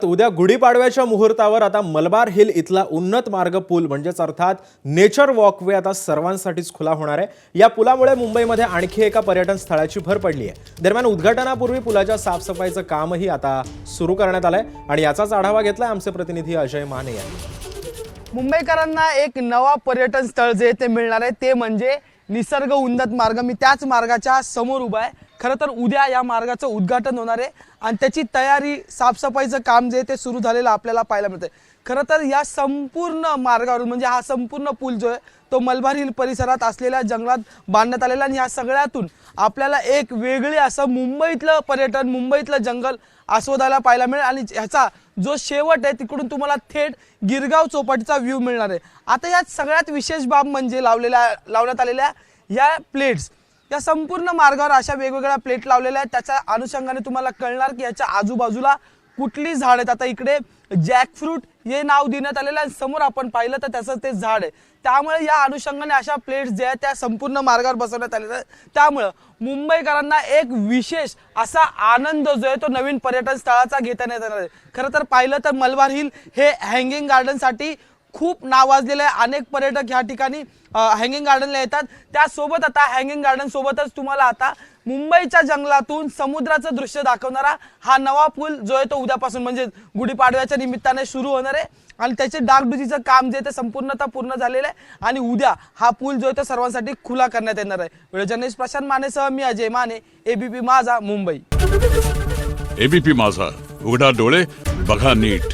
उद्या गुढीपाडव्याच्या मुहूर्तावर आता मलबार हिल इथला उन्नत मार्ग पूल म्हणजेच अर्थात नेचर वॉकवे आता सर्वांसाठीच खुला होणार आहे। या पुलामुळे मुंबईमध्ये आणखी एका पर्यटन स्थळाची भर पडली आहे। दरम्यान उद्घाटनापूर्वी पुलाच्या साफसफाईचं कामही आता सुरू करण्यात आलंय आणि याचाच आढावा घेतलाय आमचे प्रतिनिधी अजय माने यांनी। मुंबईकरांना एक नवा पर्यटन स्थळ जे ते मिळणार आहे ते म्हणजे निसर्ग उन्नत मार्ग। मी त्याच मार्गाच्या समोर उभा आहे। खरं तर उद्या या मार्गाचं उद्घाटन होणार आहे आणि त्याची तयारी साफसफाईचं काम जे ते सुरू झालेलं आपल्याला पाहायला मिळतंय। खरं तर या संपूर्ण मार्गावरून म्हणजे हा संपूर्ण पूल जो आहे तो मलबार हिल परिसरात असलेल्या जंगलात बांधण्यात आलेला आणि या सगळ्यातून आपल्याला एक वेगळे असं मुंबईतलं पर्यटन मुंबईतलं जंगल आस्वादायला पाहायला मिळेल आणि ह्याचा जो शेवट आहे तिकडून तुम्हाला थेट गिरगाव चौपाटीचा व्ह्यू मिळणार आहे। आता यात सगळ्यात विशेष बाब म्हणजे लावण्यात आलेल्या या प्लेट्स या संपूर्ण मार्गावर अशा वेगवेगळ्या प्लेट लावलेल्या आहेत। त्याच्या अनुषंगाने तुम्हाला कळणार की याच्या आजूबाजूला कुठली झाड आहेत। आता इकडे जॅकफ्रूट हे नाव देण्यात आलेलं आहे। समोर आपण पाहिलं तर त्याचं ते झाड आहे। त्यामुळे या अनुषंगाने अशा प्लेट्स ज्या आहेत त्या संपूर्ण मार्गावर बसवण्यात आलेल्या आहेत। त्यामुळे मुंबईकरांना एक विशेष असा आनंद जो आहे तो नवीन पर्यटन स्थळाचा घेता येणार आहे। खरं तर पाहिलं तर मलबार हिल हे हँगिंग गार्डनसाठी खूप नावाजलेले अनेक पर्यटक या ठिकाणी हँगिंग गार्डनला येतात। त्यासोबत आता हँगिंग गार्डन सोबतच तुम्हाला आता मुंबईच्या जंगलातून समुद्राचं दृश्य दाखवणारा हा नवा पूल जो आहे तो उद्यापासून म्हणजे गुढीपाडव्याच्या निमित्ताने सुरू होणार आहे आणि त्याचे डागडुजीचं काम जे ते संपूर्णतः पूर्ण झालेलं आहे आणि उद्या हा पूल जो आहे तो सर्वांसाठी खुला करण्यात येणार आहे। व्हिडिओ जर्नलिस्ट प्रशांत मानेसह मी अजय माने, एबीपी माझा, मुंबई। एबीपी माझा, उघडा डोळे बघा नीट।